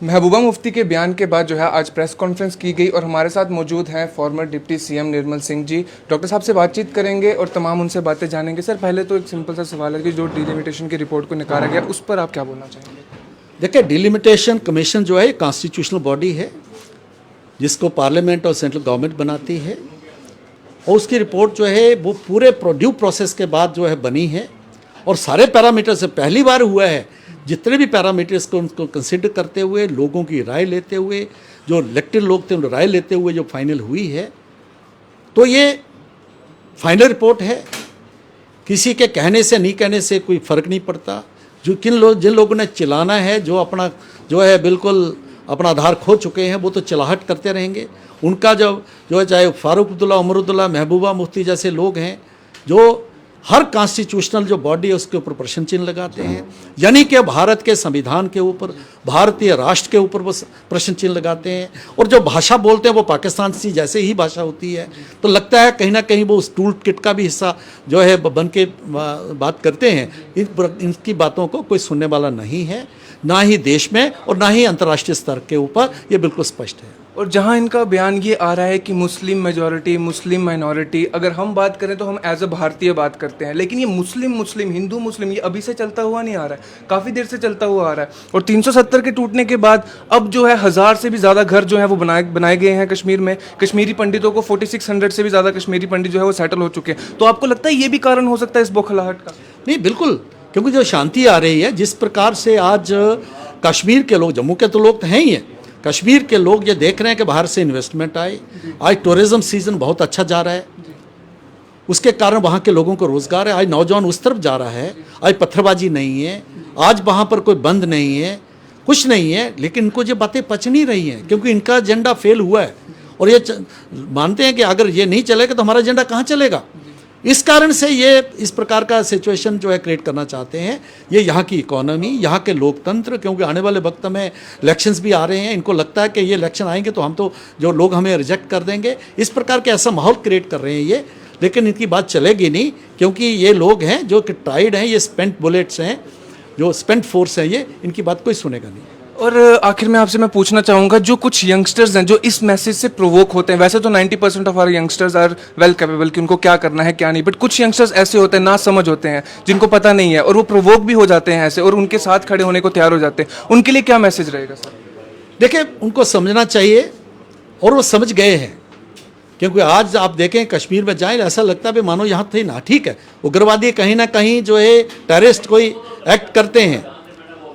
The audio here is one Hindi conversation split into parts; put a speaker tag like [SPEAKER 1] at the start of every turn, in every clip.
[SPEAKER 1] महबूबा मुफ्ती के बयान के बाद जो है आज प्रेस कॉन्फ्रेंस की गई और हमारे साथ मौजूद हैं farmer deputy CM Nirmal Singh ji. Doctor साहब से बातचीत करेंगे और तमाम उनसे बातें जानेंगे। सर, पहले तो एक सिंपल सा सवाल है कि जो डिलिमिटेशन की रिपोर्ट को नकारा गया उस पर आप क्या बोलना चाहेंगे?
[SPEAKER 2] देखिए, डिलिमिटेशन कमीशन जो है कॉन्स्टिट्यूशनल बॉडी है जिसको पार्लियामेंट और सेंट्रल गवर्नमेंट बनाती है और उसकी रिपोर्ट जो है वो पूरे ड्यू प्रोसेस के बाद जो है बनी है और सारे पैरामीटर से पहली बार हुआ है। जितने भी पैरामीटर्स को उनको कंसिडर करते हुए, लोगों की राय लेते हुए, जो इलेक्टेड लोग थे उन राय लेते हुए जो फाइनल हुई है, तो ये फाइनल रिपोर्ट है। किसी के कहने से नहीं कहने से कोई फ़र्क नहीं पड़ता। जिन लोगों ने चिल्लाना है, जो अपना जो है बिल्कुल अपना आधार खो चुके हैं, वो तो चिल्लाहट करते रहेंगे। उनका जो है चाहे फारूक अब्दुल्ला, उमर अब्दुल्ला, महबूबा मुफ्ती जैसे लोग हैं जो हर कॉन्स्टिट्यूशनल जो बॉडी है उसके ऊपर प्रश्न चिन्ह लगाते हैं, यानी कि भारत के संविधान के ऊपर, भारतीय राष्ट्र के ऊपर वो प्रश्न चिन्ह लगाते हैं। और जो भाषा बोलते हैं वो पाकिस्तान सी जैसे ही भाषा होती है, तो लगता है कहीं ना कहीं वो उस टूल किट का भी हिस्सा जो है बन के बात करते हैं। इनकी बातों को कोई सुनने वाला नहीं है, ना ही देश में और ना ही अंतर्राष्ट्रीय स्तर के ऊपर, ये बिल्कुल स्पष्ट है।
[SPEAKER 1] और जहां इनका बयान ये आ रहा है कि मुस्लिम मेजॉरिटी, मुस्लिम माइनॉरिटी, अगर हम बात करें तो हम एज अ भारतीय बात करते हैं, लेकिन ये मुस्लिम, हिंदू मुस्लिम, ये अभी से चलता हुआ नहीं आ रहा है, काफ़ी देर से चलता हुआ आ रहा है। और 370 के टूटने के बाद अब जो है 1000 से भी ज़्यादा घर जो है वो बनाए गए हैं कश्मीर में। कश्मीरी पंडितों को 4600 से भी ज़्यादा कश्मीरी पंडित जो है वो सेटल हो चुके हैं। तो आपको लगता है ये भी कारण हो सकता है इस बौखलाहट का?
[SPEAKER 2] नहीं, बिल्कुल, क्योंकि जो शांति आ रही है, जिस प्रकार से आज कश्मीर के लोग, जम्मू के तो लोग तो हैं ही हैं, कश्मीर के लोग ये देख रहे हैं कि बाहर से इन्वेस्टमेंट आए। आज टूरिज्म सीजन बहुत अच्छा जा रहा है, उसके कारण वहाँ के लोगों को रोज़गार है। आज नौजवान उस तरफ जा रहा है, आज पत्थरबाजी नहीं है, आज वहाँ पर कोई बंद नहीं है, कुछ नहीं है। लेकिन इनको ये बातें पच नहीं रही हैं क्योंकि इनका एजेंडा फेल हुआ है और ये मानते हैं कि अगर ये नहीं चलेगा तो हमारा एजेंडा कहाँ चलेगा। इस कारण से ये इस प्रकार का सिचुएशन जो है क्रिएट करना चाहते हैं। ये यहाँ की इकोनॉमी, यहाँ के लोकतंत्र, क्योंकि आने वाले वक्त में इलेक्शंस भी आ रहे हैं, इनको लगता है कि ये इलेक्शन आएंगे तो हम तो जो लोग हमें रिजेक्ट कर देंगे, इस प्रकार के ऐसा माहौल क्रिएट कर रहे हैं ये। लेकिन इनकी बात चलेगी नहीं क्योंकि ये लोग हैं जो कि ट्राइड हैं, ये स्पेंट बुलेट्स हैं, जो स्पेंट फोर्स है, ये इनकी बात कोई सुनेगा नहीं।
[SPEAKER 1] और आखिर में आपसे मैं पूछना चाहूँगा, जो कुछ यंगस्टर्स हैं जो इस मैसेज से प्रोवोक होते हैं, वैसे तो 90% of our youngsters are well capable कि उनको क्या करना है क्या नहीं, बट कुछ यंगस्टर्स ऐसे होते हैं, ना समझ होते हैं, जिनको पता नहीं है और वो प्रोवोक भी हो जाते हैं ऐसे और उनके साथ खड़े होने को तैयार हो जाते हैं। उनके लिए क्या मैसेज रहेगा सर?
[SPEAKER 2] देखिए, उनको समझना चाहिए और वो समझ गए हैं, क्योंकि आज आप देखें कश्मीर में जाएं ऐसा लगता है मानो यहाँ थे ना। ठीक है, उग्रवादी कहीं ना कहीं जो है टेररिस्ट कोई एक्ट करते हैं,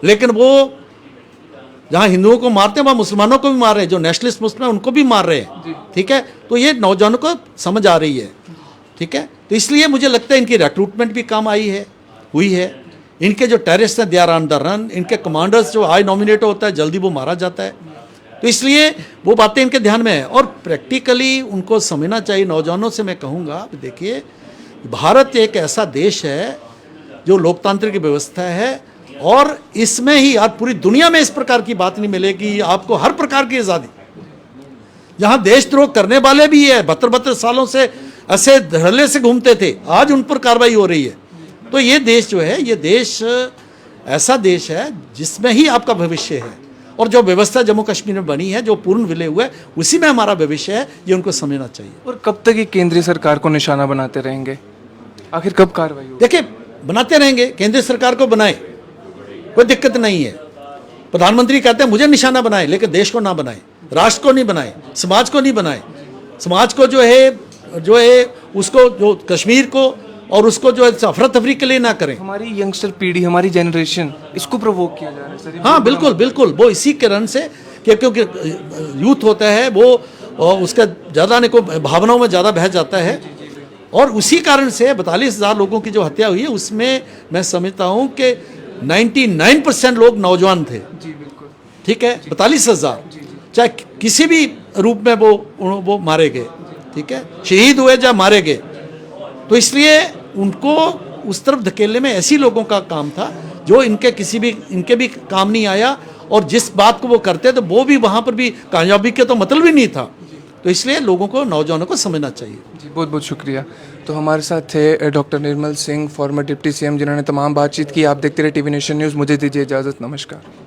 [SPEAKER 2] लेकिन वो जहाँ हिंदुओं को मारते हैं वहाँ मुसलमानों को भी मार रहे हैं, जो नेशनलिस्ट मुस्लिम हैं उनको भी मार रहे हैं। ठीक है, तो ये नौजवानों को समझ आ रही है। ठीक है, तो इसलिए मुझे लगता है इनकी रिक्रूटमेंट भी काम हुई है। इनके जो टेररिस्ट हैं they are on the run, इनके कमांडर्स जो आई नॉमिनेट होता है जल्दी वो मारा जाता है। तो इसलिए वो बातें इनके ध्यान में है और प्रैक्टिकली उनको समझना चाहिए। नौजवानों से मैं कहूँगा, देखिए, भारत एक ऐसा देश है जो लोकतांत्रिक व्यवस्था है और इसमें ही आज पूरी दुनिया में इस प्रकार की बात नहीं मिलेगी आपको, हर प्रकार की आज़ादी। जहाँ देशद्रोह करने वाले भी है, 72 सालों से ऐसे धड़ल्ले से घूमते थे, आज उन पर कार्रवाई हो रही है। तो ये देश जो है, ये देश ऐसा देश है जिसमें ही आपका भविष्य है और जो व्यवस्था जम्मू कश्मीर में बनी है, जो पूर्ण विलय हुआ है, उसी में हमारा भविष्य है। ये उनको समझना चाहिए।
[SPEAKER 1] और कब तक ये केंद्रीय सरकार को निशाना बनाते रहेंगे? आखिर कब कार्रवाई होगी?
[SPEAKER 2] देखिए, बनाते रहेंगे, केंद्रीय सरकार को बनाए, कोई दिक्कत नहीं है। प्रधानमंत्री कहते हैं मुझे निशाना बनाए, लेकिन देश को ना बनाए, राष्ट्र को नहीं बनाए, समाज को नहीं बनाए। समाज को जो है उसको, जो कश्मीर को और उसको जो है अफरा तफरी के लिए ना करें।
[SPEAKER 1] हमारी यंगस्टर पीढ़ी, हमारी जनरेशन, इसको प्रोवोक किया जा रहा है सर।
[SPEAKER 2] हाँ, बिल्कुल बिल्कुल, वो इसी कारण से क्योंकि यूथ होता है वो उसका ज़्यादा नहीं को भावनाओं में ज़्यादा बह जाता है और उसी कारण से 42,000 लोगों की जो हत्या हुई है उसमें मैं समझता हूँ कि 99% लोग नौजवान थे।
[SPEAKER 1] जी बिल्कुल। ठीक
[SPEAKER 2] है, 42,000 चाहे किसी भी रूप में वो मारे गए। ठीक है, शहीद हुए या मारे गए, तो इसलिए उनको उस तरफ धकेलने में ऐसी लोगों का काम था जो इनके भी काम नहीं आया और जिस बात को वो करते तो वो भी वहाँ पर भी कामयाबी के तो मतलब ही नहीं था। तो इसलिए लोगों को, नौजवानों को समझना चाहिए।
[SPEAKER 1] जी, बहुत बहुत शुक्रिया। तो हमारे साथ थे doctor Nirmal Singh, farmer deputy CM, जिन्होंने तमाम बातचीत की। आप देखते रहे टीवी नेशन न्यूज़। मुझे दीजिए इजाज़त। नमस्कार।